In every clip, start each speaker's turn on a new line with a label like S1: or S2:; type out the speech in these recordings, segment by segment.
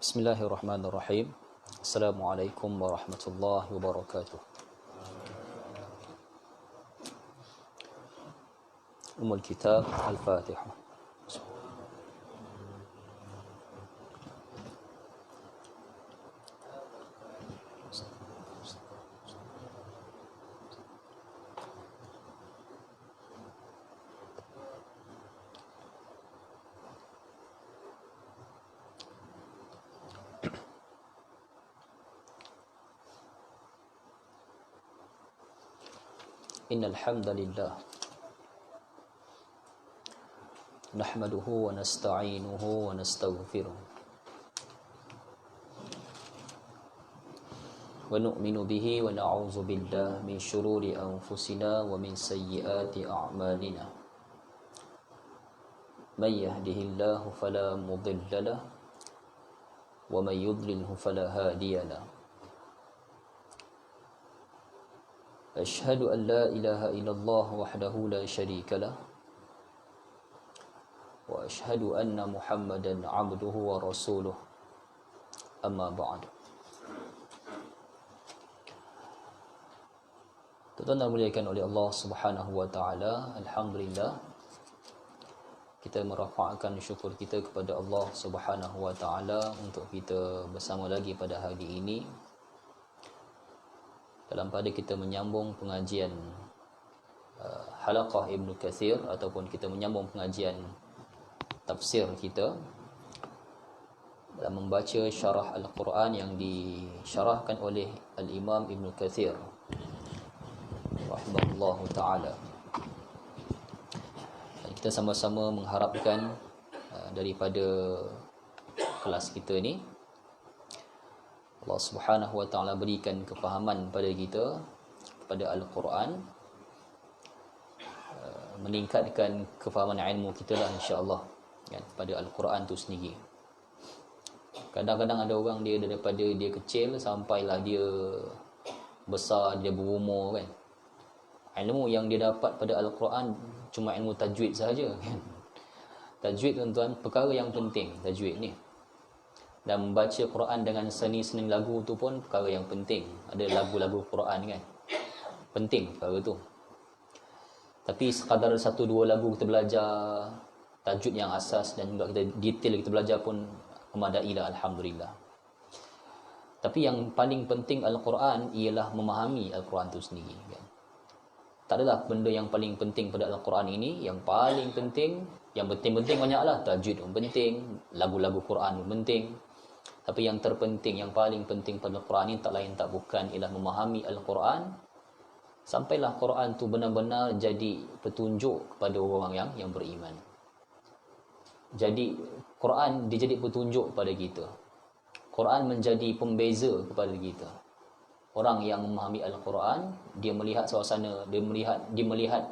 S1: Bismillahirrahmanirrahim. Assalamualaikum warahmatullahi wabarakatuh. Ummul Kitab Al-Fatihah. Innal hamdalillah nahmaduhu wa nasta'inuhu wa nastaghfiruh wa nu'minu bihi wa na'udzu billahi min shururi anfusina wa min sayyiati a'malina. Man yahdihillahu fala mudilla lahu wa man yudlilhu fala hadiya lahu. Asyhadu an la ilaha illallah wahdahu la syarika lah wa asyhadu anna Muhammadan abduhu wa rasuluh. Amma ba'd. Tuan-tuan dimuliakan oleh Allah Subhanahu wa taala, alhamdulillah kita merafa'kan syukur kita kepada Allah Subhanahu wa taala untuk kita bersama lagi pada hari ini dalam pada kita menyambung pengajian halaqah Ibnu Katsir ataupun kita menyambung pengajian tafsir kita dalam membaca syarah Al-Quran yang disyarahkan oleh Al-Imam Ibnu Katsir rahimahullahu ta'ala. Dan kita sama-sama mengharapkan daripada kelas kita ni Allah Subhanahu wa taala berikan kefahaman pada kita kepada Al-Quran, meningkatkan kefahaman ilmu kita lah insya-Allah kan, pada Al-Quran tu sendiri. Kadang-kadang ada orang dia daripada dia kecil sampailah dia besar, dia berumur kan, ilmu yang dia dapat pada Al-Quran cuma ilmu tajwid sahaja kan. Tajwid tuan-tuan perkara yang penting, tajwid ni. Dan membaca Quran dengan seni-seni lagu tu pun perkara yang penting. Ada lagu-lagu Quran kan, penting perkara tu. Tapi sekadar satu dua lagu kita belajar tajwid yang asas dan juga kita detail kita belajar pun memadailah, alhamdulillah. Tapi yang paling penting Al-Quran ialah memahami Al-Quran tu sendiri kan. Tak adalah benda yang paling penting pada Al-Quran ini. Yang paling penting, yang penting-penting banyaklah. Tajwid pun penting, lagu-lagu Quran pun penting. Tapi yang terpenting, yang paling penting pada Al-Quran ini tak lain tak bukan ialah memahami Al-Quran sampailah Quran tu benar-benar jadi petunjuk kepada orang yang beriman. Jadi Quran dia jadi petunjuk kepada kita. Quran menjadi pembeza kepada kita. Orang yang memahami Al-Quran, dia melihat suasana, dia melihat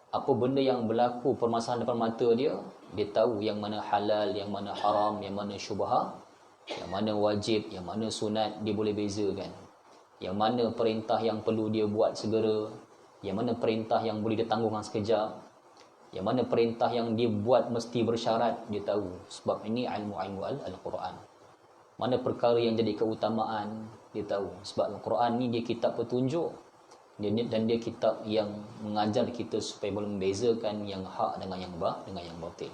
S1: apa benda yang berlaku, permasalahan depan mata dia, dia tahu yang mana halal, yang mana haram, yang mana syubhah, yang mana wajib, yang mana sunat, dia boleh bezakan. Yang mana perintah yang perlu dia buat segera, yang mana perintah yang boleh dia tangguhkan sekejap, yang mana perintah yang dia buat mesti bersyarat, dia tahu. Sebab ini ilmu-ilmu Al-Quran. Mana perkara yang jadi keutamaan, dia tahu. Sebab Al-Quran ni dia kitab petunjuk, dan dia kitab yang mengajar kita supaya boleh membezakan yang hak dengan yang batil.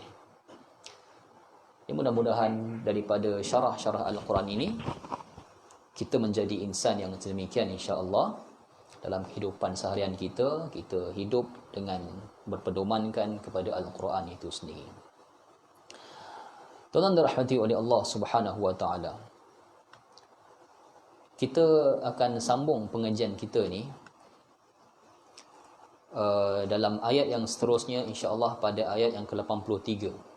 S1: Mudah-mudahan daripada syarah-syarah Al-Quran ini kita menjadi insan yang sedemikian insya-Allah. Dalam kehidupan seharian kita hidup dengan berpedomankan kepada Al-Quran itu sendiri. Tuan-tuan dirahmati oleh Allah Subhanahu wa taala. Kita akan sambung pengajian kita ni dalam ayat yang seterusnya insya-Allah pada ayat yang ke-83.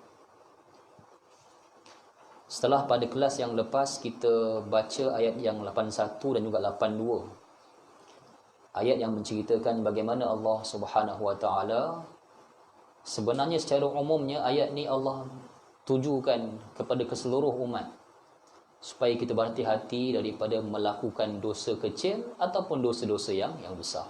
S1: Setelah pada kelas yang lepas kita baca ayat yang 81 dan juga 82. Ayat yang menceritakan bagaimana Allah Subhanahu wa taala sebenarnya secara umumnya ayat ni Allah tujukan kepada keseluruh umat supaya kita berhati-hati daripada melakukan dosa kecil ataupun dosa-dosa yang besar.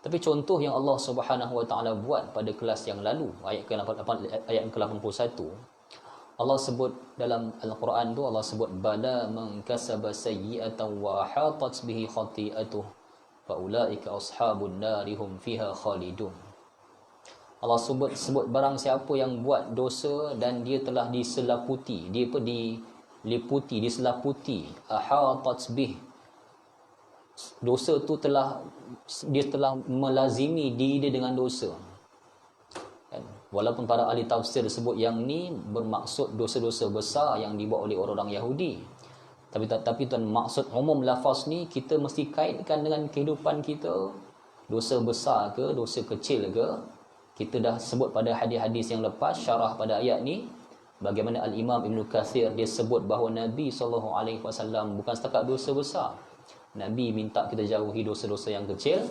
S1: Tapi contoh yang Allah Subhanahu wa taala buat pada kelas yang lalu, ayat ke-81, Allah sebut dalam Al-Quran tu, Allah sebut bala man kasaba sayyi'atan wa hatat bihi khati'atuh fa ulaika ashabun nari hum fiha khalidun. Allah sebut barang siapa yang buat dosa dan dia telah diselaputi, dia apa diliputi, diselaputi, ahatat bih, dosa tu dia telah melazimi diri dia dengan dosa. Kan? Walaupun para ahli tafsir sebut yang ni bermaksud dosa-dosa besar yang dibuat oleh orang-orang Yahudi. Tapi tuan, maksud umum lafaz ni kita mesti kaitkan dengan kehidupan kita. Dosa besar ke, dosa kecil ke, kita dah sebut pada hadis-hadis yang lepas syarah pada ayat ni, bagaimana Al-Imam Ibn Kathir dia sebut bahawa Nabi SAW bukan setakat dosa besar. Nabi minta kita jauhi dosa-dosa yang kecil,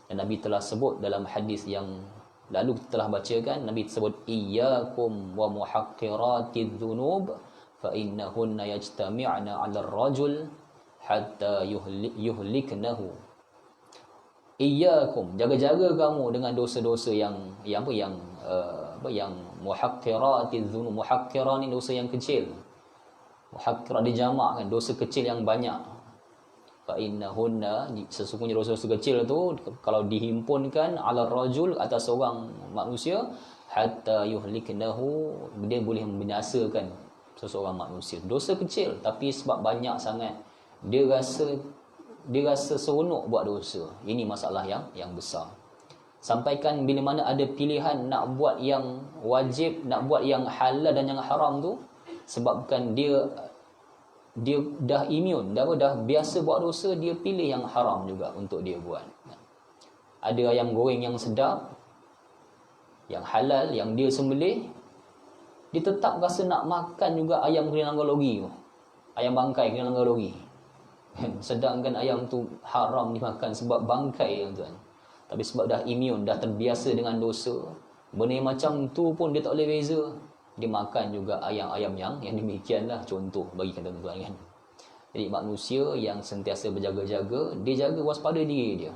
S1: dan Nabi telah sebut dalam hadis yang lalu kita telah bacakan, Nabi sebut iyyakum wa muhaqqiratidz dzunub fa innahunna yajtami'na 'ala ar-rajul hatta yuhliknahu. Iyyakum, jaga-jaga kamu dengan dosa-dosa yang muhaqqiratidz dzunub. Muhaqqirah ni dosa yang kecil. Muhaqqirah dijamak kan, dosa kecil yang banyak. Fa innahunna, sesungguhnya dosa-dosa kecil tu kalau dihimpunkan ala rajul, atas seorang manusia, hatta yuhliknahu, dia boleh membinasakan seseorang manusia. Dosa kecil tapi sebab banyak sangat dia rasa seronok buat dosa. Ini masalah yang besar. Sampaikan bila mana ada pilihan nak buat yang wajib, nak buat yang halal dan yang haram tu, sebabkan dia dah imun, dah biasa buat dosa, dia pilih yang haram juga untuk dia buat. Ada ayam goreng yang sedap, yang halal, yang dia sembelih, dia tetap rasa nak makan juga ayam kena nanggalogi tu, ayam bangkai kena nanggalogi. Sedangkan ayam tu haram dimakan sebab bangkai, tuan. Tapi sebab dah imun, dah terbiasa dengan dosa, benda macam tu pun dia tak boleh beza, dia makan juga ayam-ayam yang demikianlah. Contoh bagi tuan-tuan kan. Jadi manusia yang sentiasa berjaga-jaga, dia jaga waspada diri dia.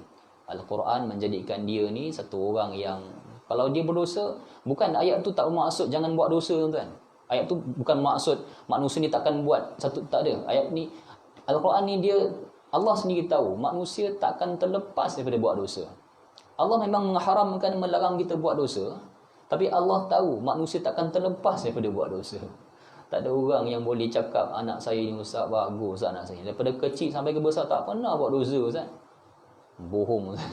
S1: Al-Quran menjadikan dia ni satu orang yang kalau dia berdosa, bukan ayat tu tak bermaksud jangan buat dosa, tuan. Ayat tu bukan maksud manusia ni takkan buat satu, tak ada. Ayat ni, Al-Quran ni dia, Allah sendiri tahu manusia takkan terlepas daripada buat dosa. Allah memang mengharamkan, melarang kita buat dosa, tapi Allah tahu manusia takkan terlepas daripada buat dosa. Tak ada orang yang boleh cakap anak saya ni Ustaz, bagus anak saya, daripada kecil sampai ke besar tak pernah buat dosa, Ustaz. Bohong, Ustaz.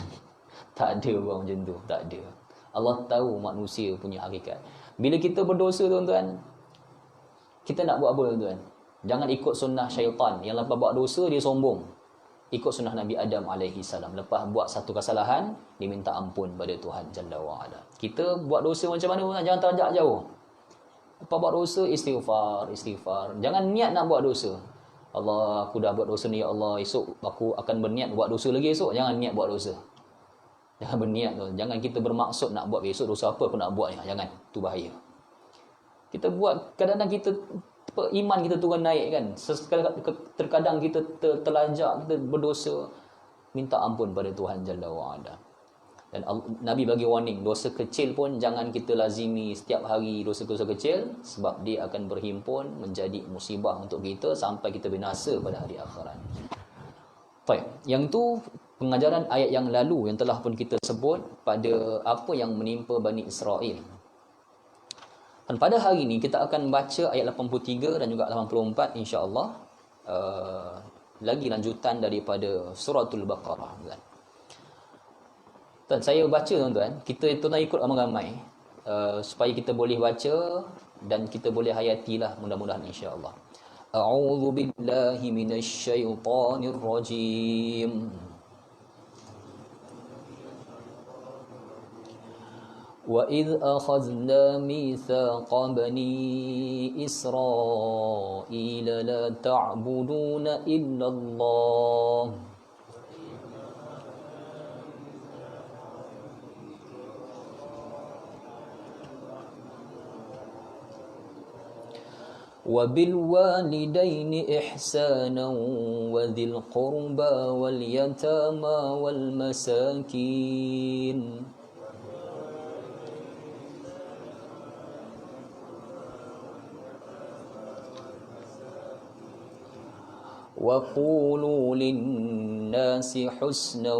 S1: Tak ada orang macam tu, tak ada. Allah tahu manusia punya hakikat. Bila kita berdosa, tuan-tuan, kita nak buat apa, tuan-tuan? Jangan ikut sunnah syaitan yang lepas buat dosa dia sombong. Ikut sunnah Nabi Adam AS. Lepas buat satu kesalahan, dia minta ampun pada Tuhan Jalla wa'ala. Kita buat dosa macam mana? Jangan terajak jauh. Lepas buat dosa, istighfar. Jangan niat nak buat dosa. Allah, aku dah buat dosa ni, ya Allah, esok aku akan berniat buat dosa lagi esok. Jangan niat buat dosa. Jangan berniat tu. Jangan kita bermaksud nak buat besok dosa apa aku nak buat ni. Jangan. Itu bahaya. Kita buat, kadang-kadang kita iman kita turun naik kan. Terkadang kita terlajak, kita berdosa, minta ampun pada Tuhan Jalla wa'ala. Dan Nabi bagi warning, dosa kecil pun jangan kita lazimi setiap hari dosa-dosa kecil, sebab dia akan berhimpun menjadi musibah untuk kita sampai kita binasa pada hari akhirat. Baik, yang tu pengajaran ayat yang lalu yang telah pun kita sebut pada apa yang menimpa Bani Israel. Dan pada hari ini kita akan baca ayat 83 dan juga 84 insya-Allah, lagi lanjutan daripada suratul Baqarah, kan. Dan saya baca, tuan-tuan, kita tuan-tuan ikut ramai-ramai supaya kita boleh baca dan kita boleh hayatilah mudah-mudahan insya-Allah. A'udzu billahi minasyaitonir rajim. وَإِذْ أَخَذْنَا مِيثَاقَ بَنِي إِسْرَائِيلَ لَا تَعْبُدُونَ إِلَّا اللَّهَ وَبِالْوَالِدَيْنِ إِحْسَانًا وَذِي الْقُرْبَى وَالْيَتَامَى وَالْمَسَاكِينِ وقولوا للناس حسنا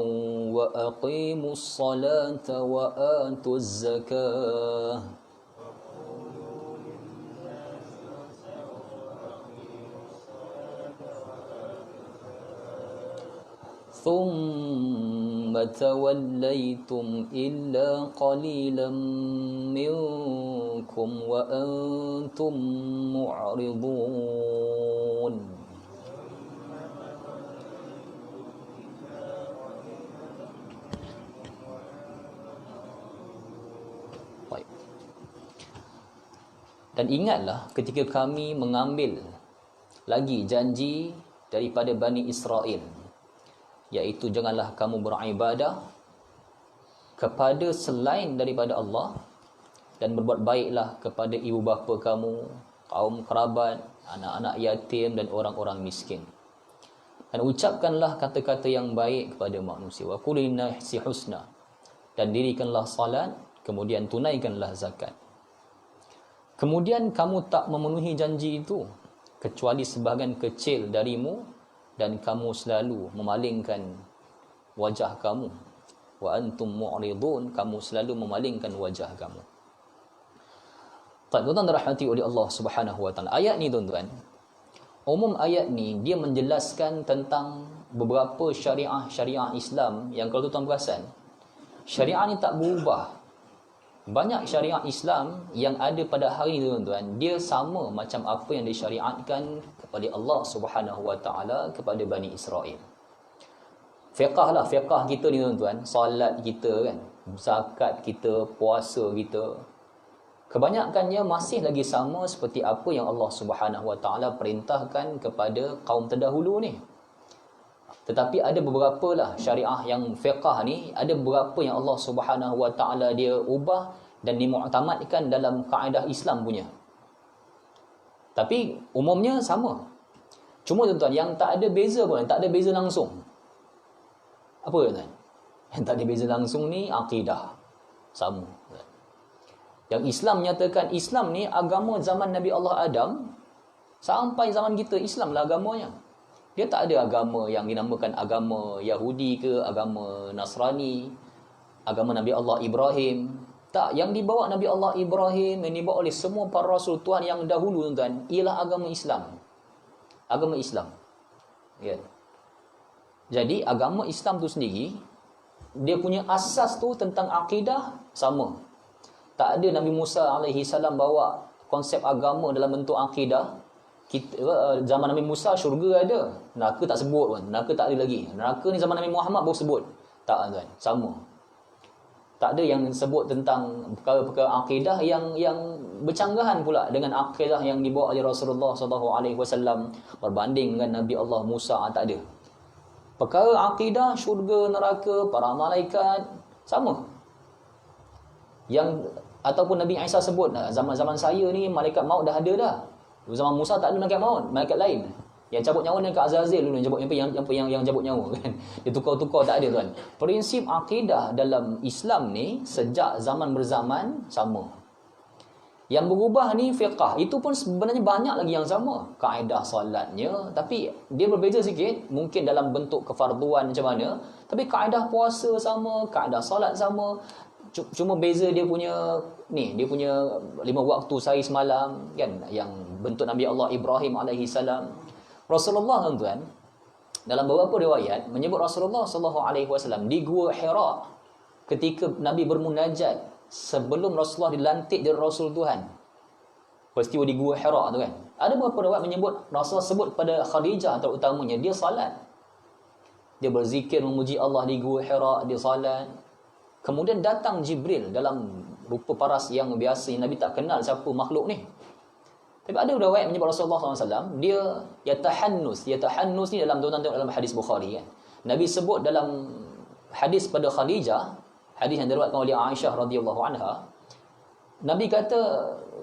S1: وأقيموا الصلاة وآتوا الزكاة ثم توليتم إلا قليلا منكم وأنتم معرضون. Baik. Dan ingatlah ketika kami mengambil lagi janji daripada Bani Israel, iaitu janganlah kamu beribadah kepada selain daripada Allah dan berbuat baiklah kepada ibu bapa kamu, kaum kerabat, anak-anak yatim dan orang-orang miskin. Dan ucapkanlah kata-kata yang baik kepada manusia. Wa qul linnasi husna, dan dirikanlah salat, kemudian tunaikanlah zakat. Kemudian kamu tak memenuhi janji itu kecuali sebahagian kecil darimu, dan kamu selalu memalingkan wajah kamu. Wa antum mu'ridun, kamu selalu memalingkan wajah kamu. Tuan-tuan dirahmati oleh Allah Subhanahu wa taala. Ayat ni tuan-tuan, umum ayat ni dia menjelaskan tentang beberapa syariah Islam yang kalau tuan-tuan perasan, syariah ni tak berubah. Banyak syariat Islam yang ada pada hari ini tuan-tuan, dia sama macam apa yang disyariatkan kepada Allah Subhanahu wa taala kepada Bani Israel. Fiqh kita ni tuan-tuan, salat kita kan, zakat kita, puasa kita, kebanyakannya masih lagi sama seperti apa yang Allah Subhanahu wa taala perintahkan kepada kaum terdahulu ni. Tetapi ada beberapa lah syariah yang fiqh ni, ada beberapa yang Allah Subhanahu wa taala dia ubah dan dimuktamadkan dalam kaedah Islam punya. Tapi umumnya sama. Cuma tuan-tuan, yang tak ada beza pun, tak ada beza langsung. Apa tuan-tuan? Yang tak ada beza langsung ni akidah. Sama. Yang Islam menyatakan Islam ni agama zaman Nabi Allah Adam sampai zaman kita, Islam lah agamanya. Dia tak ada agama yang dinamakan agama Yahudi ke, agama Nasrani, agama Nabi Allah Ibrahim. Tak, yang dibawa Nabi Allah Ibrahim, yang dibawa oleh semua para rasul Tuhan yang dahulu tuan-tuan, ialah agama Islam. Agama Islam. Ya. Jadi agama Islam tu sendiri, dia punya asas tu tentang akidah sama. Tak ada Nabi Musa alaihi salam bawa konsep agama dalam bentuk akidah. Zaman Nabi Musa syurga ada, neraka tak sebut pun, neraka tak ada lagi. Neraka ni zaman Nabi Muhammad baru sebut. Tak tuan, sama. Tak ada yang sebut tentang perkara-perkara akidah yang bercanggahan pula dengan akidah yang dibawa oleh Rasulullah SAW berbanding dengan Nabi Allah Musa, tak ada. Perkara akidah syurga, neraka, para malaikat sama. Yang ataupun Nabi Isa sebut, zaman-zaman saya ni malaikat maut dah ada dah. Zaman Musa tak ada malaikat maut, malaikat lain. Yang cabut nyawa ni kat Azazil dulu, yang cabut nyawa kan. Dia tukar-tukar, tak ada tuan. Prinsip akidah dalam Islam ni sejak zaman berzaman sama. Yang berubah ni fiqh. Itu pun sebenarnya banyak lagi yang sama. Kaedah solatnya, tapi dia berbeza sikit, mungkin dalam bentuk kefarduan macam mana, tapi kaedah puasa sama, kaedah solat sama. Cuma beza dia punya ni, dia punya 5 waktu sehari semalam kan, yang bentuk Nabi Allah Ibrahim alaihi salam. Rasulullah tuan-tuan dalam beberapa riwayat menyebut Rasulullah sallallahu alaihi wasallam di Gua Hira ketika Nabi bermunajat sebelum Rasulullah dilantik jadi Rasul Tuhan. Peristiwa di Gua Hira tu kan. Ada beberapa riwayat menyebut Rasulullah sebut kepada Khadijah terutamanya, dia salat. Dia berzikir memuji Allah di Gua Hira, dia salat. Kemudian datang Jibril dalam rupa paras yang biasa, Nabi tak kenal siapa makhluk ni. Tapi ada riwayat menyebut Rasulullah SAW, dia yatahannus ni dalam dalam hadis Bukhari kan. Nabi sebut dalam hadis pada Khadijah, hadis yang diriwayatkan oleh Aisyah radhiyallahu anha. Nabi kata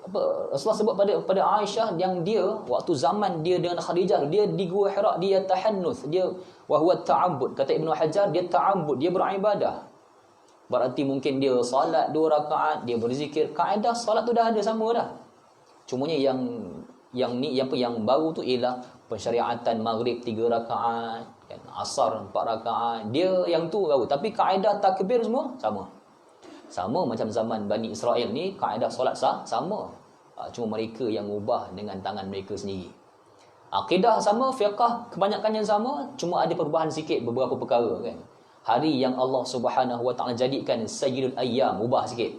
S1: apa, Rasulullah sebut pada Aisyah yang dia waktu zaman dia dengan Khadijah, dia di Gua Hira, dia tahannus, dia wa huwa ta'abbud. Kata Ibnu Hajar, dia ta'abbud, dia beribadah. Berarti mungkin dia salat 2 rakaat, dia berzikir. Kaedah salat tu dah ada sama dah. Cumanya yang baru tu ialah Pensyariatan maghrib 3 rakaat, kan, asar 4 rakaat. Dia yang tu tahu, tapi kaedah takbir semua sama. Sama macam zaman Bani Israel ni, kaedah solat sama. Cuma mereka yang ubah dengan tangan mereka sendiri. Akidah sama, fiqah kebanyakan yang sama, cuma ada perubahan sikit beberapa perkara, kan. Hari yang Allah Subhanahu Wa Taala jadikan Sayyidul Ayyam, ubah sikit.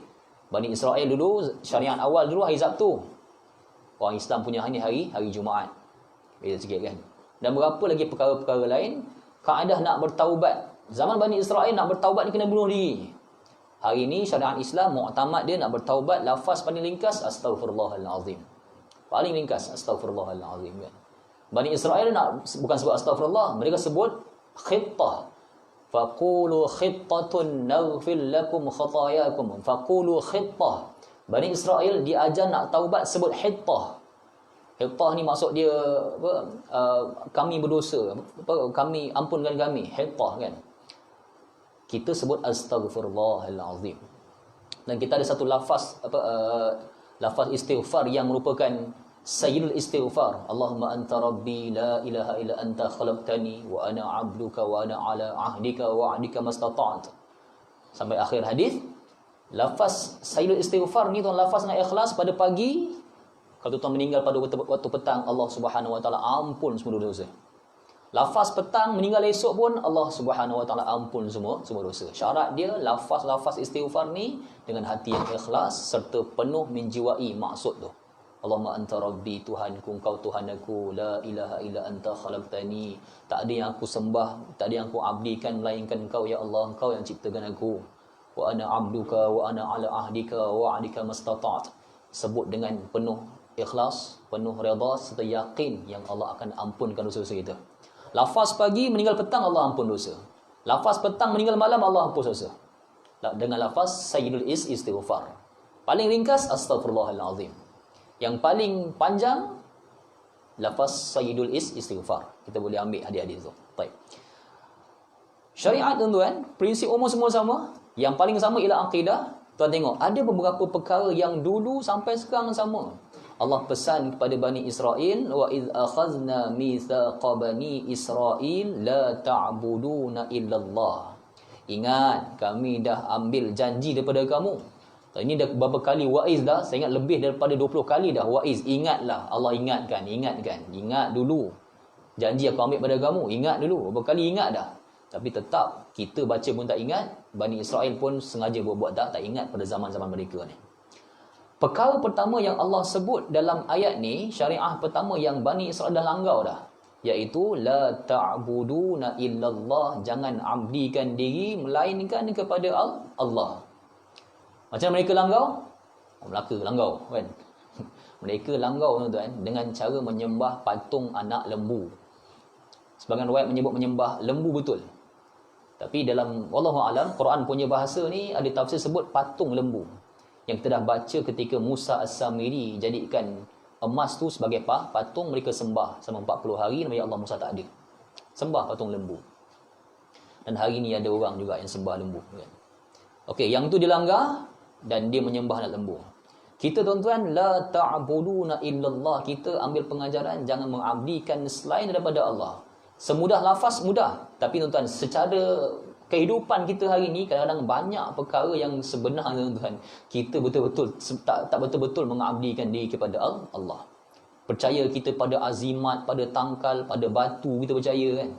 S1: Bani Israel dulu syariat awal dulu hari Sabtu. Orang Islam punya hari Jumaat. Beza sikit, kan. Dan berapa lagi perkara-perkara lain, kaedah nak bertaubat. Zaman Bani Israel nak bertaubat ni kena bunuh diri. Hari ni syariat Islam muktamad dia nak bertaubat, lafaz paling ringkas astaghfirullahalazim. Paling ringkas astaghfirullahalazim, kan. Bani Israel nak bukan sebut astaghfirullah, mereka sebut khittah. Faqulu khittatun naghfir lakum khatayakum. Faqulu khittah. Bani Israel diajar nak taubat sebut hittah. Hittah ni maksud dia apa? Kami berdosa, kami ampunkan kami. Hittah, kan. Kita sebut astaghfirullahalazim. Dan kita ada satu lafaz lafaz istighfar yang merupakan sayyidul istighfar. Allahumma anta rabbi la ilaha illa anta khalaqtani wa ana 'abduka wa ana 'ala 'ahdika wa 'adika mastata'tu. Sampai akhir hadis. Lafaz sayyidul istighfar ni tuan lafaz dengan ikhlas pada pagi. Kalau tuan meninggal pada waktu petang, Allah Subhanahu Wa Taala ampun semua dosa. Lafaz petang meninggal esok pun Allah Subhanahu Wa Taala ampun semua dosa. Syarat dia lafaz istighfar ni dengan hati yang ikhlas serta penuh menjiwai maksud tu. Allahumma anta rabbi, Tuhanku, engkau Tuhan aku, la ilaha illa anta khalaqtani, tak ada yang aku sembah, tak ada yang aku abdikan melainkan engkau ya Allah, engkau yang ciptakan aku. Wa ana abduka wa ana ala ahdika wa adika mastata'at. Sebut dengan penuh ikhlas, penuh redha serta yakin yang Allah akan ampunkan dosa-dosa kita. Lafaz pagi meninggal petang Allah ampun dosa. Lafaz petang meninggal malam Allah ampun dosa. Dengan lafaz sayyidul istighfar. Paling ringkas astaghfirullahalazim. Yang paling panjang lafaz sayyidul istighfar. Kita boleh ambil hadis-hadis tu. Baik. Syariat tuan-tuan, prinsip umum semua sama. Yang paling sama ialah akidah. Tuan tengok, ada beberapa perkara yang dulu sampai sekarang sama. Allah pesan kepada Bani Israel, wa idh akhazna mithaqa bani Israel la ta'buduna illallah. Ingat, kami dah ambil janji daripada kamu. Ini dah beberapa kali wa'iz dah. Saya ingat lebih daripada 20 kali dah wa'iz. Ingatlah. Allah ingatkan. Ingat dulu. Janji aku ambil pada kamu. Ingat dulu. Beberapa kali ingat dah. Tapi tetap kita baca pun tak ingat. Bani Israel pun sengaja buat tak ingat pada zaman-zaman mereka ni. Perkara pertama yang Allah sebut dalam ayat ni, syariah pertama yang Bani Israel dah langgar dah, iaitu la ta'buduna illallah, jangan abdikan diri melainkan kepada Allah. Macam mereka langgar? Melaka langgar, kan? Mereka langgar tuan-tuan dengan cara menyembah patung anak lembu. Sebagian riwayat menyebut menyembah lembu betul. Tapi dalam wallahu alam Quran punya bahasa ni ada tafsir sebut patung lembu. Yang kita dah baca ketika Musa As-Samiri jadikan emas tu sebagai patung, mereka sembah selama 40 hari, Nabi Allah Musa tak ada. Sembah patung lembu. Dan hari ni ada orang juga yang sembah lembu, kan? Okey, yang tu dilanggar dan dia menyembah anak lembu. Kita tuan-tuan la ta'buduna illallah, kita ambil pengajaran jangan mengabdikan selain daripada Allah. Semudah lafaz mudah, tapi tuan-tuan secara kehidupan kita hari ni kadang-kadang banyak perkara yang sebenarnya tuan-tuan kita betul-betul tak betul-betul mengabdikan diri kepada Allah. Percaya kita pada azimat, pada tangkal, pada batu, kita percaya, kan?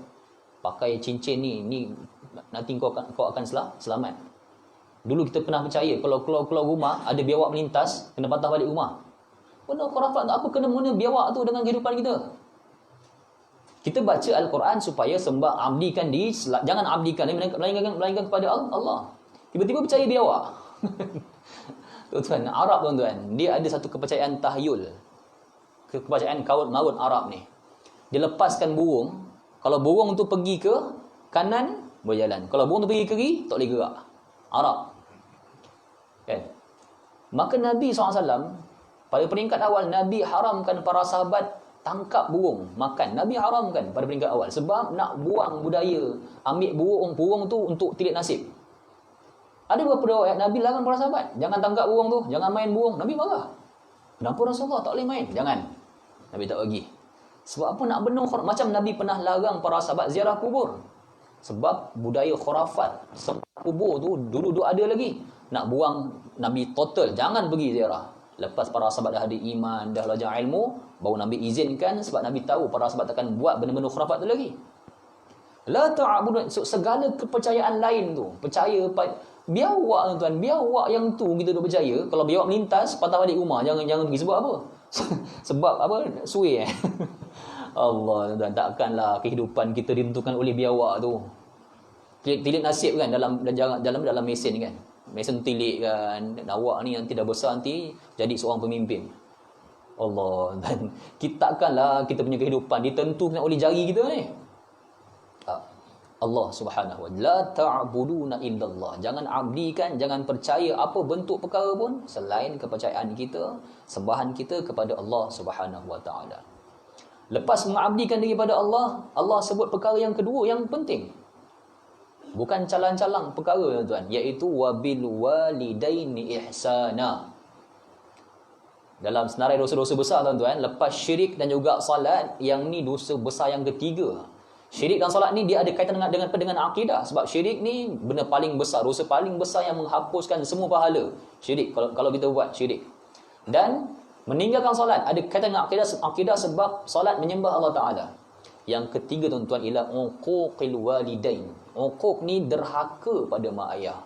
S1: Pakai cincin ni nanti kau akan selamat. Dulu kita pernah percaya kalau keluar rumah ada biawak melintas, kena patah balik rumah. Benda khurafat, apa kena mengena biawak tu dengan kehidupan kita? Kita baca Al-Quran supaya sembah, abdikan diri, jangan abdikan melainkan kepada Allah. Tiba-tiba percaya biawak. Tuan-tuan, Arab tuan-tuan, dia ada satu kepercayaan tahyul. Kepercayaan kaut-maut Arab ni. Dia lepaskan burung, kalau burung tu pergi ke kanan, berjalan. Kalau burung tu pergi ke kiri, tak boleh gerak. Arab. Kan? Maka Nabi SAW, pada peringkat awal, Nabi haramkan para sahabat tangkap burung, makan. Nabi haramkan pada peringkat awal. Sebab nak buang budaya ambil burung tu untuk tilik nasib. Ada beberapa riwayat Nabi larang para sahabat, jangan tangkap burung tu, jangan main burung. Nabi marah. Kenapa Rasulullah tak boleh main? Jangan. Nabi tak bagi. Sebab apa nak benar? Macam Nabi pernah larang para sahabat ziarah kubur. Sebab budaya khurafat kubur tu dulu ada lagi. Nak buang Nabi total, jangan pergi ziarah. Lepas para sahabat dah ada iman, dah belajar ilmu, baru Nabi izinkan, sebab Nabi tahu para sahabat takkan buat benda-benda khurafat tu lagi. La ta'budu, segala kepercayaan lain tu, percaya biar awak tuan, biar awak yang tu kita duk percaya. Kalau biar awak melintas patah balik rumah, jangan pergi. Sebab apa? Sebab apa? Suai Allah tuan, takkanlah kehidupan kita ditentukan oleh biawak tu. Tilik nasib kan dalam mesin kan. Mesin tilik kan. Awak ni nanti dah besar nanti jadi seorang pemimpin. Allah, dan takkanlah kita punya kehidupan ditentukan oleh jari kita ni. Allah Subhanahu wa taala, la ta'buduna illallah. Jangan abdikan, jangan percaya apa bentuk perkara pun selain kepercayaan kita, sembahan kita kepada Allah Subhanahu wa taala. Lepas mengabdikan diri pada Allah, Allah sebut perkara yang kedua yang penting. Bukan calang-calang perkara tuan, iaitu wabil walidaini ihsana. Dalam senarai dosa-dosa besar tuan-tuan, lepas syirik dan juga salat, yang ni dosa besar yang ketiga. Syirik dan salat ni dia ada kaitan dengan akidah. Sebab syirik ni benda paling besar, dosa paling besar yang menghapuskan semua pahala. Syirik, kalau kita buat syirik. Dan meninggalkan salat ada kaitan dengan akidah sebab salat menyembah Allah Ta'ala. Yang ketiga tuan-tuan ialah uquqil walidain. Uquq ni derhaka pada mak ayah.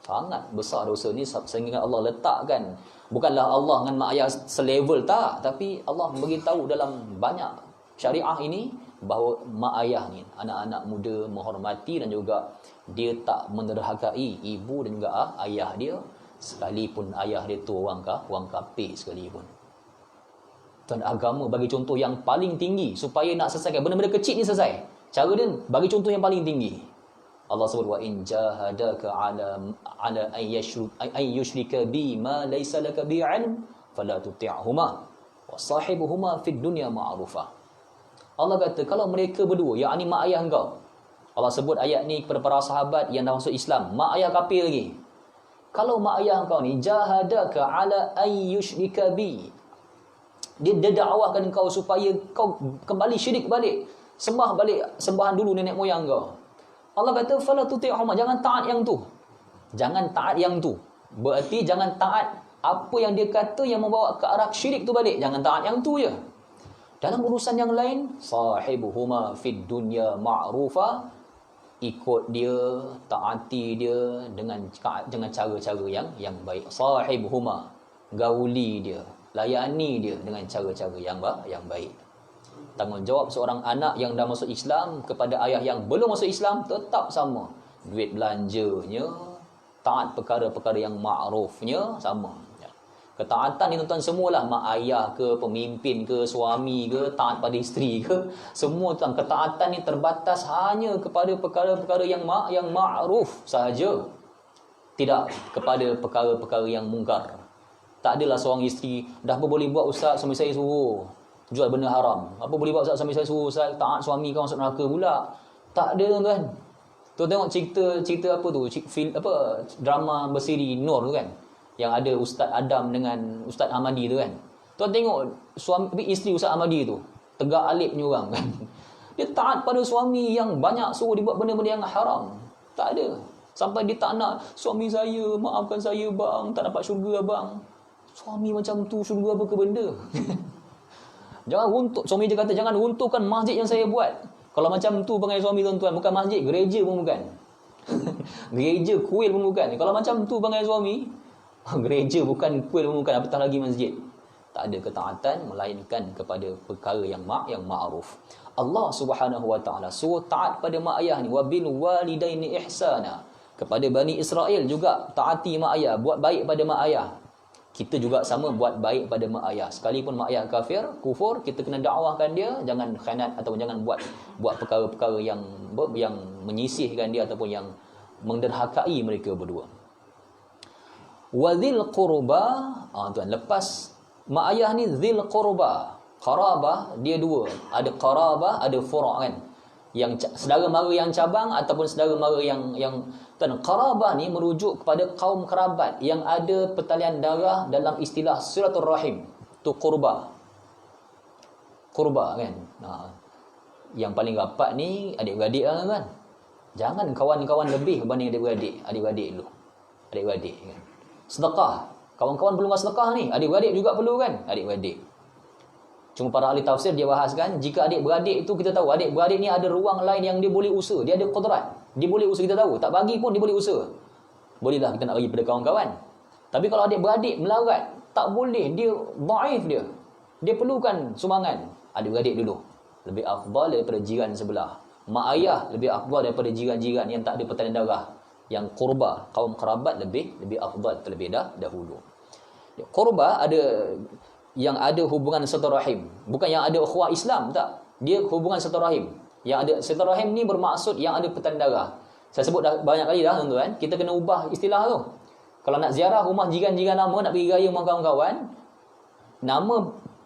S1: Sangat besar dosa ni sehingga Allah letakkan. Bukanlah Allah dengan mak ayah selevel, tak. Tapi Allah beritahu dalam banyak syariah ini bahawa mak ayah ni, anak-anak muda menghormati dan juga dia tak menderhakai ibu dan juga ayah dia, sekalipun ayah dia tu orang kafir sekalipun. Tuan, agama bagi contoh yang paling tinggi supaya nak selesaikan benda-benda kecil ni selesai. Cara dia bagi contoh yang paling tinggi. Allah sebut wa in jahadaka ala ay yushrika bi ma laysa laka bi 'ilm fala tuti'huma wa sahibuhuma fid dunya ma'rufa. Allah kata kalau mereka berdua, yakni mak ayah engkau. Allah sebut ayat ni kepada para sahabat yang dah masuk Islam, mak ayah kafir lagi. Kalau mak ayah engkau ni jahadaka ala ay yushrika bi, dia dakwahkan engkau supaya kau kembali syirik balik, sembah balik sembahan dulu nenek moyang kau. Allah kata fala tuti'huma, jangan taat yang tu. Jangan taat yang tu. Berarti jangan taat apa yang dia kata yang membawa ke arah syirik tu balik. Jangan taat yang tu je. Dalam urusan yang lain, sahibuhuma fid dunya ma'rufa, ikut dia, taati dia dengan cara-cara yang baik. Sahibuhuma, gauli dia, layani dia dengan cara-cara yang baik. Tanggungjawab seorang anak yang dah masuk Islam kepada ayah yang belum masuk Islam tetap sama. Duit belanjanya, taat perkara-perkara yang ma'rufnya sama. Ketaatan ni tuan-tuan semualah, mak ayah ke, pemimpin ke, suami ke, taat pada isteri ke, semua tuan, ketaatan ni terbatas hanya kepada perkara-perkara yang ma'ruf sahaja. Tidak kepada perkara-perkara yang mungkar. Tak adalah seorang isteri, dah apa boleh buat ustaz, suami saya suruh jual benda haram. Apa boleh buat ustaz, suami saya suruh ustaz, taat suami kau masuk neraka pula. Tak ada tuan-tuan. Tuan tengok cerita apa tu, drama bersiri Nur tu kan, yang ada Ustaz Adam dengan Ustaz Ahmadi tu kan. Tuan tengok isteri Ustaz Ahmadi tu, tegak alip punya orang kan. Dia taat pada suami yang banyak suruh dia buat benda-benda yang haram. Tak ada. Sampai dia tak nak, suami saya, maafkan saya bang, tak dapat syurga bang. Suami macam tu, syurga apa ke benda? Jangan runtuh, suami dia kata jangan runtuhkan masjid yang saya buat. Kalau macam tu perangai suami tuan-tuan, bukan masjid, gereja pun bukan. Gereja, kuil pun bukan. Kalau macam tu perangai suami, gereja bukan, kuil pun bukan, apatah lagi masjid. Tak ada ketaatan melainkan kepada perkara yang ma'ruf. Allah Subhanahu wa taala suruh taat pada mak ayah ni, wabil walidaini ihsana. Kepada Bani Israel juga taati mak ayah, buat baik pada mak ayah. Kita juga sama buat baik pada mak ayah. Sekalipun mak ayah kufur, kita kena dakwahkan dia, jangan khianat ataupun jangan buat perkara-perkara yang menyisihkan dia ataupun yang menderhakai mereka berdua. Wadzil qurba, tuan, lepas mak ayah ni zil qurba. Qarabah dia dua, ada qarabah, ada furu' kan. Yang saudara mara yang cabang ataupun saudara mara yang tuan, qarabah ni merujuk kepada kaum kerabat yang ada pertalian darah dalam istilah silaturrahim. Tu qurba. Qurba kan. Yang paling rapat ni adik-beradik lah kan. Jangan kawan-kawan lebih berbanding adik-beradik. Adik-beradik dulu. Adik-beradik kan. Sedekah. Kawan-kawan perlu sedekah ni. Adik-beradik juga perlu kan. Adik-beradik. Cuma para ahli tafsir dia bahaskan, jika adik-beradik itu kita tahu, adik-beradik ni ada ruang lain yang dia boleh usaha. Dia ada qudrat. Dia boleh usaha, kita tahu. Tak bagi pun dia boleh usaha. Bolehlah kita nak bagi pada kawan-kawan. Tapi kalau adik-beradik melarat, tak boleh. Dia dhaif dia. Dia perlukan sumbangan. Adik-beradik dulu. Lebih afdal daripada jiran sebelah. Mak ayah lebih afdal daripada jiran-jiran yang tak ada pertalian darah. Yang qurba, kaum kerabat lebih afdal terlebih dahulu. Qurba ada yang ada hubungan silaturahim. Bukan yang ada ukhuwah Islam, tak. Dia hubungan silaturahim. Yang ada silaturahim ni bermaksud yang ada pertalian darah. Saya sebut dah banyak kali dah tuan-tuan. Kita kena ubah istilah tu. Kalau nak ziarah rumah jiran-jiran lama, nak pergi raya dengan kawan-kawan, nama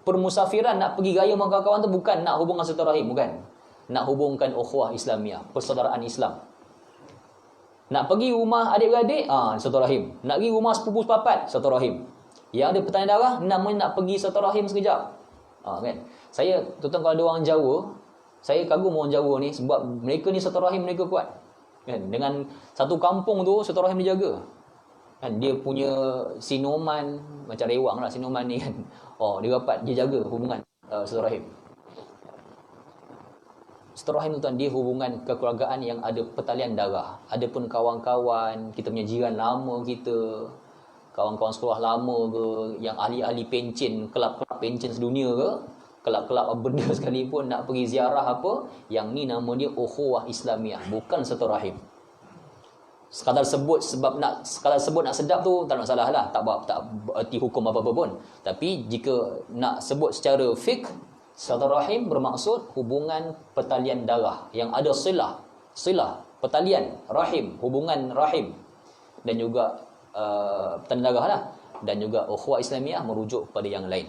S1: permusafiran nak pergi raya dengan kawan-kawan tu bukan nak hubungan silaturahim, bukan. Nak hubungkan ukhuwah Islamiah, persaudaraan Islam. Nak pergi rumah adik-beradik, silaturahim. Nak pergi rumah sepupu sepapat, silaturahim. Yang ada pertanyaan darah, namanya nak pergi silaturahim sekejap. Kan? Saya, tuan-tuan, kalau ada orang Jawa, saya kagum orang Jawa ni sebab mereka ni silaturahim mereka kuat. Kan? Dengan satu kampung tu silaturahim dijaga. Kan? Dia punya sinoman, macam rewang lah sinoman ni kan. Dia rapat, dia jaga hubungan silaturahim. Silaturahim tu tuan, dia hubungan kekeluargaan yang ada pertalian darah. Adapun kawan-kawan, kita punya jiran lama kita, kawan-kawan sekolah lama ke, yang ahli-ahli pencen, kelab-kelab pencen sedunia ke, kelab-kelab apa benda sekalipun nak pergi ziarah apa, yang ni nama dia ukhuwah Islamiah, bukan silaturahim. Sekadar sebut nak sedap tu tak ada masalah lah, tak berarti hukum apa-apa pun. Tapi jika nak sebut secara fiqh, silaturahim bermaksud hubungan pertalian darah yang ada silah, pertalian, rahim, hubungan rahim, dan juga pertalian darah lah, dan juga ukhuwah Islamiah merujuk pada yang lain.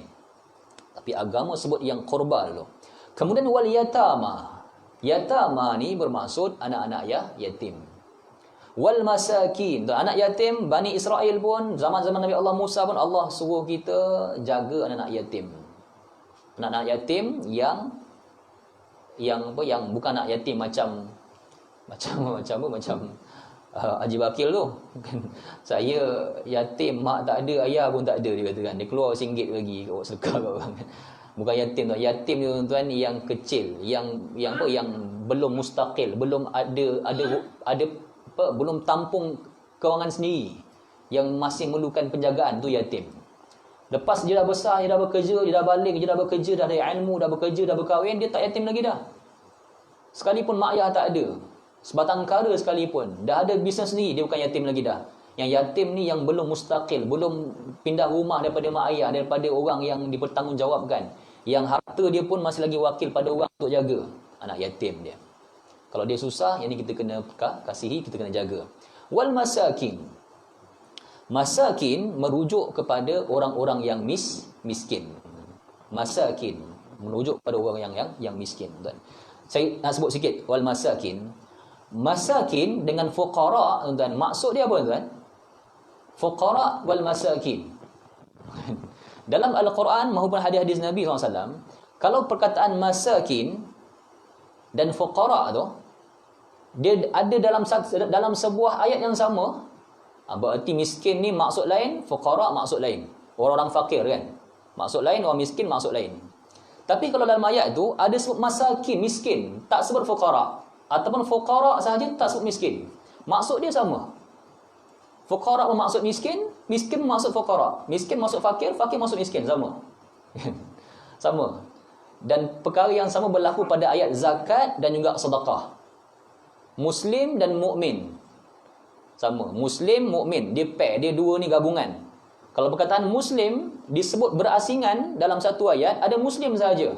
S1: Tapi agama sebut yang qurba dulu. Kemudian wal yatama. Yatama ni bermaksud anak-anak yatim. Wal masakin, anak yatim. Bani Israel pun zaman-zaman Nabi Allah Musa pun Allah suruh kita jaga anak-anak yatim. Anak-anak yatim yang bukan anak yatim macam Haji Bakil tu. Saya yatim, mak tak ada, ayah pun tak ada, dia kata kan. Dia keluar RM1 bagi kat sedekah kat orang. Bukan yatim tu. Yatim tu tuan-tuan yang kecil, yang belum mustaqil, belum ada belum tampung kewangan sendiri, yang masih memerlukan penjagaan, tu yatim. Lepas dia dah besar, dia dah bekerja, dia dah balik, dia dah bekerja, dah ada ilmu, dah bekerja, dah berkahwin, dia tak yatim lagi dah. Sekalipun mak ayah tak ada, sebatang kara sekalipun, dah ada bisnes sendiri, dia bukan yatim lagi dah. Yang yatim ni yang belum mustaqil, belum pindah rumah daripada mak ayah, daripada orang yang dipertanggungjawabkan, yang harta dia pun masih lagi wakil pada orang untuk jaga. Anak yatim dia. Kalau dia susah, yang ni kita kena kasihi, kita kena jaga. Wal masakin. Masakin merujuk kepada orang-orang yang miskin. Masakin merujuk kepada orang yang miskin, tuan. Saya nak sebut sikit wal masakin. Masakin dengan fuqara, tuan. Maksud dia apa, tuan? Fuqara wal masakin. Dalam Al-Quran maupun hadis-hadis Nabi SAW, kalau perkataan masakin dan fuqara tu, dia ada dalam sebuah ayat yang sama. Berarti miskin ni maksud lain, fuqara maksud lain. Orang-orang fakir kan, maksud lain, orang miskin maksud lain. Tapi kalau dalam ayat tu ada sebut masakin, miskin, tak sebut fuqara, ataupun fuqara sahaja tak sebut miskin, maksud dia sama. Fuqara bermaksud miskin, miskin bermaksud fuqara, miskin maksud fakir, fakir maksud miskin, sama. Sama. Dan perkara yang sama berlaku pada ayat zakat dan juga sedekah. Muslim dan mukmin sama. Muslim, mukmin, dia pair, dia dua ni gabungan. Kalau perkataan muslim disebut berasingan dalam satu ayat, ada muslim saja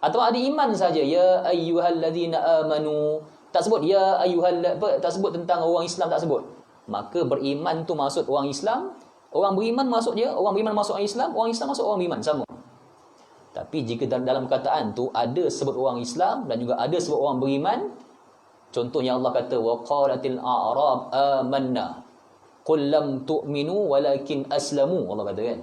S1: atau ada iman saja. Ya ayyuhallazina amanu, tak sebut ya tak sebut tentang orang Islam, tak sebut. Maka beriman tu maksud orang Islam, orang beriman maksud dia, orang beriman maksud orang Islam maksud orang beriman, sama. Tapi jika dalam perkataan tu ada sebut orang Islam dan juga ada sebut orang beriman, contohnya Allah kata wa qalatil a'rab amanna qul lam tu'minu walakin aslamu. Allah kata kan,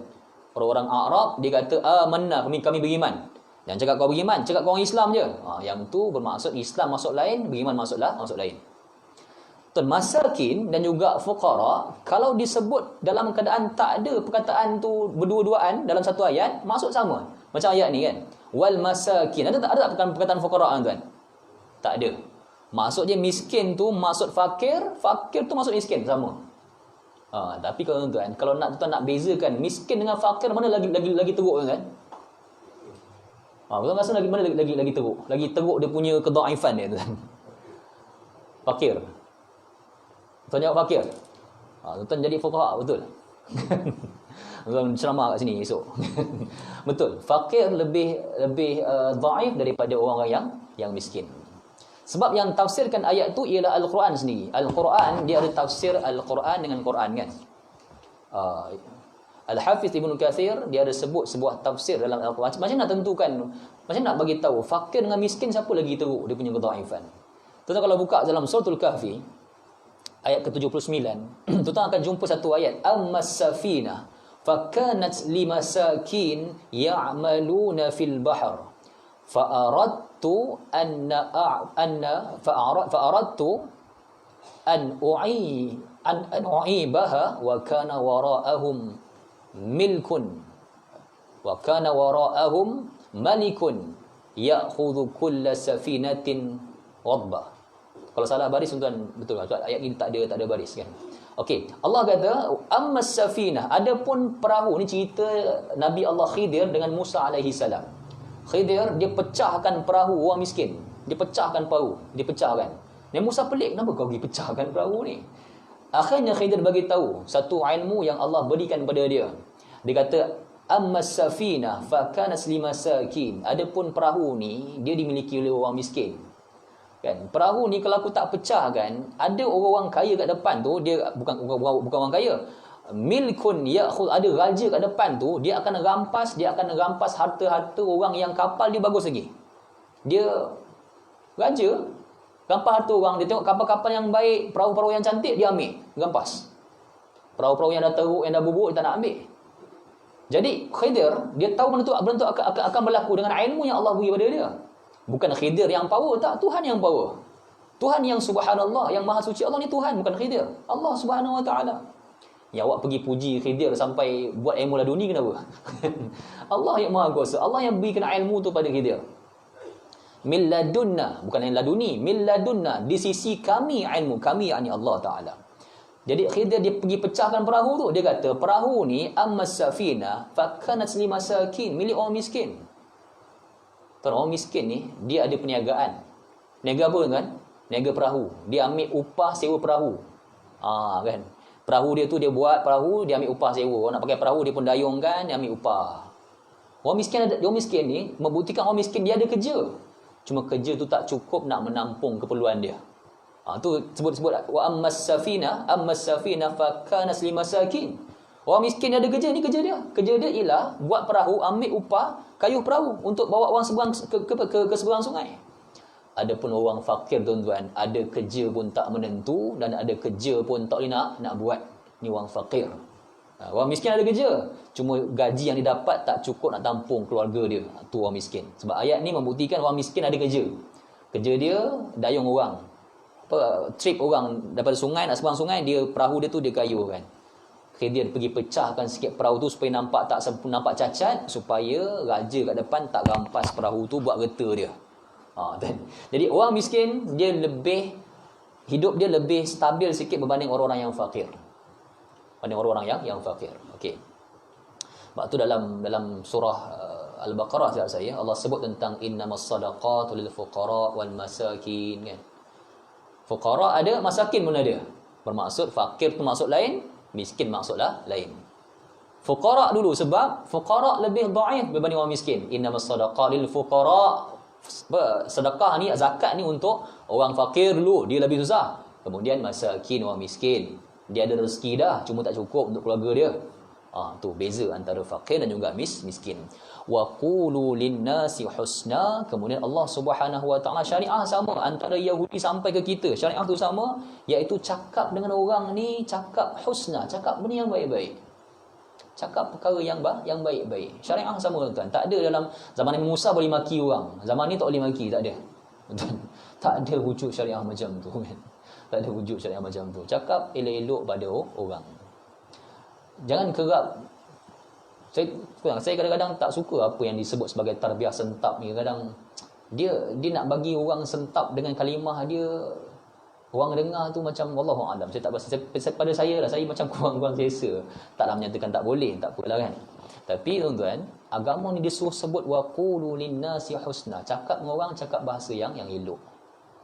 S1: orang-orang Arab dia kata amanna, kami beriman. Yang cakap kau beriman, cakap kau orang Islam je. Yang tu bermaksud Islam masuk lain, beriman masuk lain. Masakin dan juga fuqara, kalau disebut dalam keadaan tak ada perkataan tu berdua-duaan dalam satu ayat, maksud sama. Macam ayat ni kan. Wal masakin. Ada tak perkataan fuqara tuan? Tak ada. Maksudnya miskin tu maksud fakir, fakir tu maksud miskin, sama. Tapi kalau tuan, kalau tuan nak bezakan miskin dengan fakir, mana lagi teruk kan? Tuan rasa mana lagi teruk? Lagi teruk dia punya kedhaifan dia tuan. Fakir. Tuan jawab fakir. Tuan jadi fuqaha betul. Tuan ceramah kat sini esok. Betul. Fakir lebih dhaif daripada orang yang miskin. Sebab yang tafsirkan ayat tu ialah Al-Quran sendiri. Al-Quran dia ada tafsir Al-Quran dengan Quran kan. Al-Hafiz Ibn Kathir dia ada sebut sebuah tafsir dalam Al-Quran. Macam nak tentukan, macam nak bagi tahu fakir dengan miskin siapa lagi teruk dia punya kedhaifan. Tuan kalau buka dalam suratul Kahfi ayat ke-79, tuan akan jumpa satu ayat, ammas safinah fakanat limasakin ya'maluna fil bahr fa'aradtu an u'ibaha wa kana wara'ahum malikun ya'khudhu kulla safinatin ghadbah. Kalau salah baris tuan betul lah. Ayat ini tak ada baris kan. Okey, Allah kata ammas safinah, adapun perahu ni cerita Nabi Allah Khidir dengan Musa alaihi salam. Khidir dia pecahkan perahu orang miskin. Dia pecahkan perahu, dia pecahkan. Nabi Musa pelik, kenapa kau pergi pecahkan perahu ni? Akhirnya Khidir bagi tahu satu ilmu yang Allah berikan kepada dia. Dia kata ammas safinah fa kanat limasakin. Adapun perahu ni dia dimiliki oleh orang miskin. Kan, perahu ni kalau aku tak pecahkan, ada orang kaya kat depan tu, dia bukan orang kaya. Milkun ya'khudh, ada raja kat depan tu, dia akan rampas harta-harta orang yang kapal dia bagus lagi. Dia raja rampas harta orang, dia tengok kapal-kapal yang baik, perahu-perahu yang cantik dia ambil, rampas. Perahu-perahu yang dah teruk, yang dah bubuk dia tak nak ambil. Jadi Khidir dia tahu benda tu akan berlaku dengan ilmu yang Allah beri pada dia. Bukan Khidir yang power, tak, Tuhan yang power. Tuhan yang subhanallah, yang maha suci. Allah ni Tuhan, bukan Khidir. Allah Subhanahu wa taala. Ya awak pergi puji Khidir sampai buat ilmu laduni kenapa? Allah yang maha kuasa. Allah yang berikan ilmu tu pada Khidir. Min ladunna, bukan yang laduni, min ladunna, di sisi kami ilmu, kami yakni Allah taala. Jadi Khidir dia pergi pecahkan perahu tu. Dia kata perahu ni ammas safina fakanat limasakin, milik orang miskin. Orang miskin ni dia ada perniagaan. Niaga apa kan? Niaga perahu. Dia ambil upah sewa perahu. Kan. Perahu dia tu dia buat perahu, dia ambil upah sewa. Orang nak pakai perahu dia pun dayungkan, dia ambil upah. Orang miskin ni membuktikan orang miskin dia ada kerja. Cuma kerja tu tak cukup nak menampung keperluan dia. Tu sebut wa ammas safina fa kanat limasakin. Orang miskin ada kerja, ni kerja dia. Kerja dia ialah buat perahu, ambil upah, kayuh perahu untuk bawa orang seberang ke seberang sungai. Adapun orang fakir tuan-tuan, ada kerja pun tak menentu dan ada kerja pun tak boleh nak buat. Ni orang fakir. Orang miskin ada kerja, cuma gaji yang dia dapat tak cukup nak tampung keluarga dia. Tu orang miskin. Sebab ayat ni membuktikan orang miskin ada kerja. Kerja dia dayung orang. Trip orang daripada sungai nak seberang sungai, dia perahu dia tu dia kayuh kan. Khidir pergi pecahkan sikit perahu tu supaya nampak cacat, supaya raja kat depan tak rampas perahu tu buat reta dia. Jadi orang miskin dia hidup dia lebih stabil sikit berbanding orang-orang yang fakir. Yang fakir. Okey. Sebab tu dalam surah Al-Baqarah saya Allah sebut tentang innamas sadaqatu lil fuqara wal masakin kan. Fuqara ada, masakin pun ada. Bermaksud fakir tu maksud lain, miskin maksudlah lain. Fuqara dulu, sebab fuqara lebih dhaif berbanding orang miskin. Innamas sadaqatu lil fuqara. Sedekah ni, zakat ni untuk orang fakir dulu, dia lebih susah. Kemudian masakin, orang miskin, dia ada rezeki dah, cuma tak cukup untuk keluarga dia. Tu beza antara fakir dan juga miskin. Wa qulu lin-nasi husna. Kemudian Allah Subhanahu wa taala syariah sama antara Yahudi sampai ke kita. Syariah tu sama, iaitu cakap dengan orang ni, cakap husna, cakap benda yang baik-baik. Cakap perkara yang baik-baik. Syariah sama tuan. Tak ada dalam zaman Nabi Musa boleh maki orang. Zaman ni tak boleh maki, tak ada. Tuan. Tak ada wujud syariah macam tu kan. Tak ada wujud syariah macam tu. Cakap elok-elok pada orang. Jangan kerap. Saya kadang-kadang tak suka apa yang disebut sebagai tarbiyah sentap ni. Kadang dia nak bagi orang sentap dengan kalimah dia, orang dengar tu macam wallahualam. Saya tak pada saya lah, saya macam kurang-kurang selesa. Taklah menyatakan tak boleh, tak apalah kan. Tapi tuan-tuan, agama ni dia suruh sebut waqulu linnasi husna. Cakap dengan orang, cakap bahasa yang elok.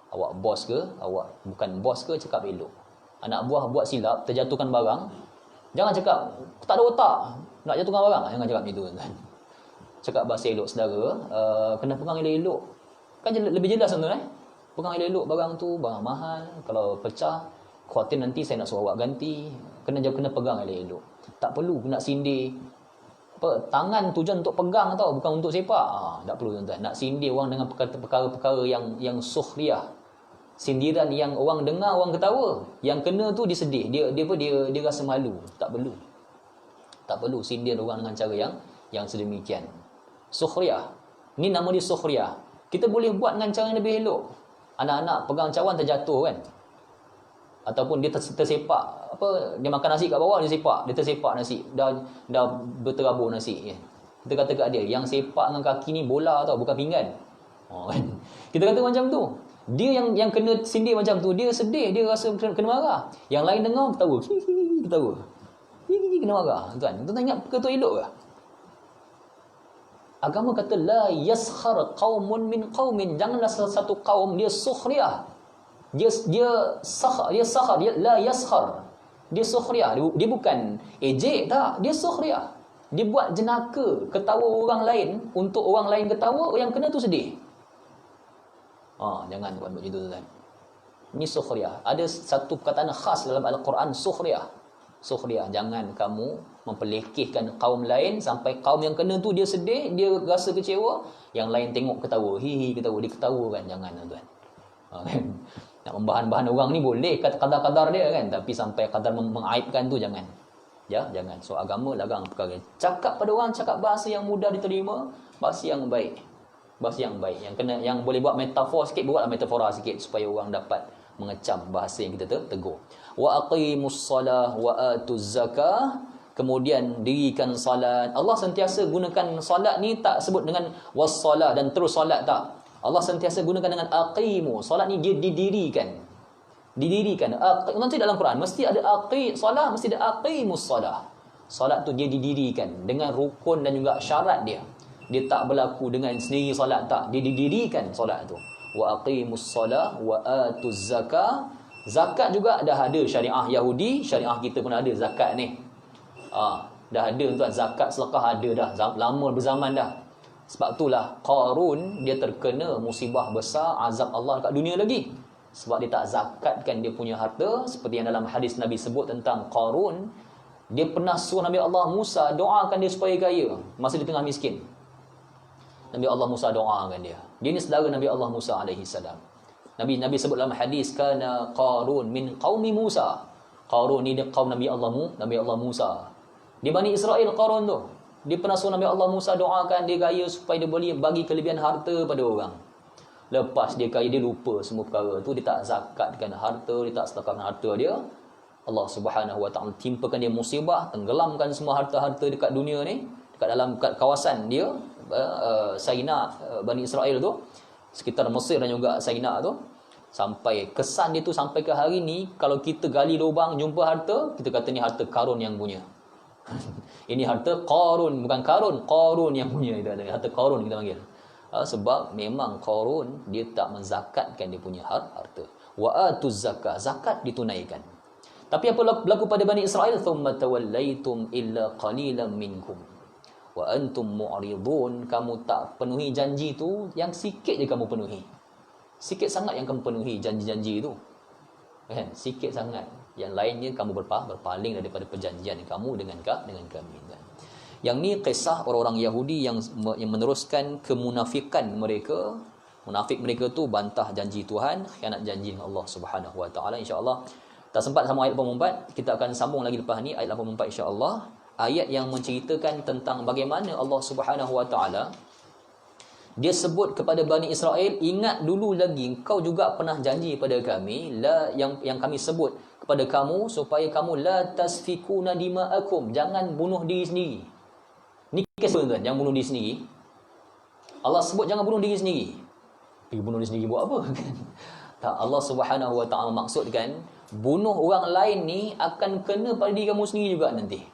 S1: Awak bos ke, awak bukan bos ke, cakap elok. Anak buah buat silap, terjatuhkan barang, jangan cakap tak ada otak nak jatuhkan barang. Jangan cakap macam tu tuan. Cakap bahasa elok saudara, kena pegang elok-elok. Kan lebih jelas tuan. Pegang elok-elok barang tu, barang mahal. Kalau pecah, khawatir nanti saya nak suruh awak ganti. Kena pegang elok-elok. Tak perlu nak sindir. Tangan tujuan untuk pegang tau, bukan untuk sepak. Tak perlu tuan-tuan. Nak sindir orang dengan perkara-perkara yang sukhriah. Sindiran yang orang dengar, orang ketawa. Yang kena tu dia sedih. Dia rasa malu. Tak perlu. Tak perlu sindir orang dengan cara yang sedemikian. Sukhriah. Ni nama dia sukhriah. Kita boleh buat dengan cara yang lebih elok. Anak-anak pegang cawan terjatuh kan. Ataupun dia tersepak, dia makan nasi kat bawah, dia sepak, dia tersepak nasi. Dah berterabur nasi kan. Kita kata kat dia, yang sepak dengan kaki ni bola tau, bukan pinggan. Kan. Kita kata macam tu. Dia yang kena sindir macam tu, dia sedih, dia rasa kena marah. Yang lain dengar ketawa. Ketawa. Kena marah. Tuan ingat perkara tu elok ke? Agama kata la yaskhar qaumun min qaumin. Janganlah satu kaum dia sukhriah. Dia la yaskhar. Dia sukhriah. Dia bukan ejek tak, dia sukhriah. Dia buat jenaka, ketawa orang lain untuk orang lain ketawa, yang kena tu sedih. Jangan buat macam tu tuan. Ini sukhriah. Ada satu perkataan khas dalam Al-Quran, sukhriah. Sukhriah. Jangan kamu memperlekehkan kaum lain sampai kaum yang kena tu dia sedih, dia rasa kecewa, yang lain tengok ketawa, ketawa, dia ketawa kan. Jangan tuan. Nak membahan-bahan orang ni boleh kadar-kadar dia kan, tapi sampai kadar mengaibkan tu jangan. Jangan. So agama larang perkara. Cakap pada orang, cakap bahasa yang mudah diterima, bahasa yang baik. Bahasa yang baik. Yang boleh buat metafor sikit, buatlah metafora sikit supaya orang dapat mengecam bahasa yang kita tegur. Wa aqimus salah wa atuz zakah. Kemudian dirikan salat. Allah sentiasa gunakan salat ni tak sebut dengan wassalah dan terus salat tak. Allah sentiasa gunakan dengan aqimu. Salat ni dia didirikan. Nanti dalam Quran mesti ada salat, mesti ada aqimus salah. Salat tu dia didirikan dengan rukun dan juga syarat dia. Dia tak berlaku dengan sendiri salat tak. Dia didirikan salat tu. Wa aqimus salah wa atuz zakah. Zakat juga dah ada syariah Yahudi, syariah kita pun ada zakat ni. Dah ada tuan, zakat sedekah ada dah, lama berzaman dah. Sebab itulah Qarun dia terkena musibah besar, azab Allah dekat dunia lagi. Sebab dia tak zakatkan dia punya harta. Seperti yang dalam hadis Nabi sebut tentang Qarun, dia pernah suruh Nabi Allah Musa doakan dia supaya kaya masa dia tengah miskin. Nabi Allah Musa doakan dia. Dia ni saudara Nabi Allah Musa alaihi salam. Nabi sebut dalam hadis, kana Qarun min qaumi Musa. Qarun ni dia kaum Nabi Allah Musa. Di Bani Israel Qarun tu. Dia pernah suruh Nabi Allah Musa doakan dia kaya supaya dia boleh bagi kelebihan harta pada orang. Lepas dia kaya, dia lupa semua perkara tu, dia tak zakatkan harta, dia tak sedekahkan harta dia. Allah Subhanahu Wa Taala timpakan dia musibah, tenggelamkan semua harta-harta dekat dunia ni, dekat kawasan dia, Saina, Bani Israel tu, sekitar Mesir dan juga Saina tu. Sampai kesan dia tu sampai ke hari ni, kalau kita gali lubang jumpa harta, kita kata ni harta Qarun yang punya. Ini harta Qarun, bukan Qarun yang punya. Harta Qarun kita panggil. Sebab memang Qarun dia tak menzakatkan dia punya harta. Wa atuz zakah, zakat ditunaikan. Tapi apa berlaku pada Bani Israel? Thumma tawallaitum illa qalilan minkum wa antum mu'ridun. Kamu tak penuhi janji tu, yang sikit je kamu penuhi. Sikit sangat yang kamu penuhi janji-janji itu. Kan? Sikit sangat. Yang lainnya kamu berpaling daripada perjanjian kamu dengan kami. Kan? Yang ni kisah orang-orang Yahudi yang meneruskan kemunafikan mereka. Munafik mereka tu bantah janji Tuhan, khianat janji dengan Allah Subhanahu Wa Taala. Insya-Allah tak sempat sama ayat 84, kita akan sambung lagi lepas ni ayat 84 insya-Allah. ayat yang menceritakan tentang bagaimana Allah Subhanahu Wa Taala dia sebut kepada Bani Israel, ingat dulu lagi engkau juga pernah janji pada kami, la yang kami sebut kepada kamu supaya kamu la tasfikuna dima'akum, jangan bunuh diri sendiri. Ni kisah tuan, jangan bunuh diri sendiri. Allah sebut jangan bunuh diri sendiri. Pergi bunuh diri sendiri buat apa kan? Tak, Allah Subhanahu Wa Taala maksudkan bunuh orang lain ni akan kena pada diri kamu sendiri juga nanti.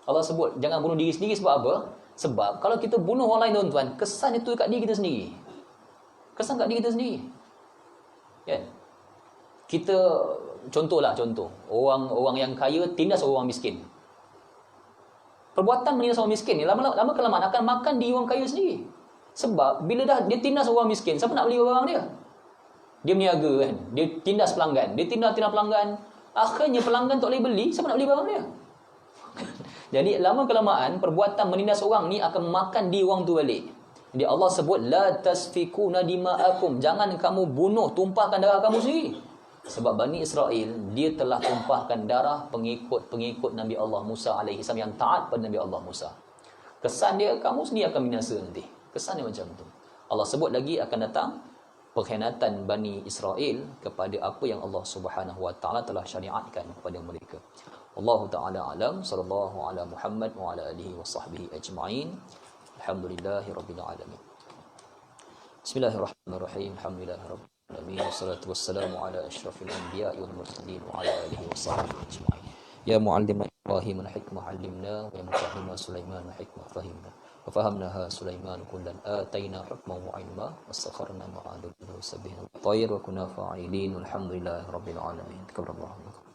S1: Allah sebut jangan bunuh diri sendiri sebab apa? Sebab kalau kita bunuh orang lain tuan-tuan, kesan itu kat diri kita sendiri. Kesan kat diri kita sendiri. Kan? Kita contoh. Orang yang kaya tindas orang miskin. Perbuatan menindas orang miskin ni lama kelamaan akan makan diri orang kaya sendiri. Sebab bila dah dia tindas orang miskin, siapa nak beli barang dia? Dia meniaga kan. Dia tindas pelanggan. Dia tindas pelanggan. Akhirnya pelanggan tak boleh beli, siapa nak beli barang dia? Jadi lama kelamaan perbuatan menindas orang ni akan makan di orang tu balik. Jadi Allah sebut la tasfikuna dima'akum, jangan kamu bunuh, tumpahkan darah kamu sendiri. Sebab Bani Israel dia telah tumpahkan darah pengikut Nabi Allah Musa alaihi salam yang taat pada Nabi Allah Musa. Kesan dia kamu sendiri akan binasa nanti. Kesan dia macam tu. Allah sebut lagi akan datang pengkhianatan Bani Israel kepada apa yang Allah Subhanahu Wa Taala telah syariatkan kepada mereka. Wallahu ta'ala alam, sallallahu ala Muhammad wa ala alihi wa sahbihi ajma'in. Alhamdulillahi rabbil alamin. Bismillahirrahmanirrahim. Alhamdulillahi rabbil alamin. Wassalatu wassalamu ala asyrafil anbiya'i wal mursalin wa ala alihi wa sahbihi ajma'in. Ya mu'allima Ibrahim al-hikmah 'allimna wa ya mufahhima Sulaiman al-hikmah fahimna. Wa fahamnaha Sulaiman kullan atayna hukman wa 'ilma wastakharna ma'a dawud wa sabbihna tayr wa kunna fa'ilin. Alhamdulillahi rabbil alamin. Takabbalallahu.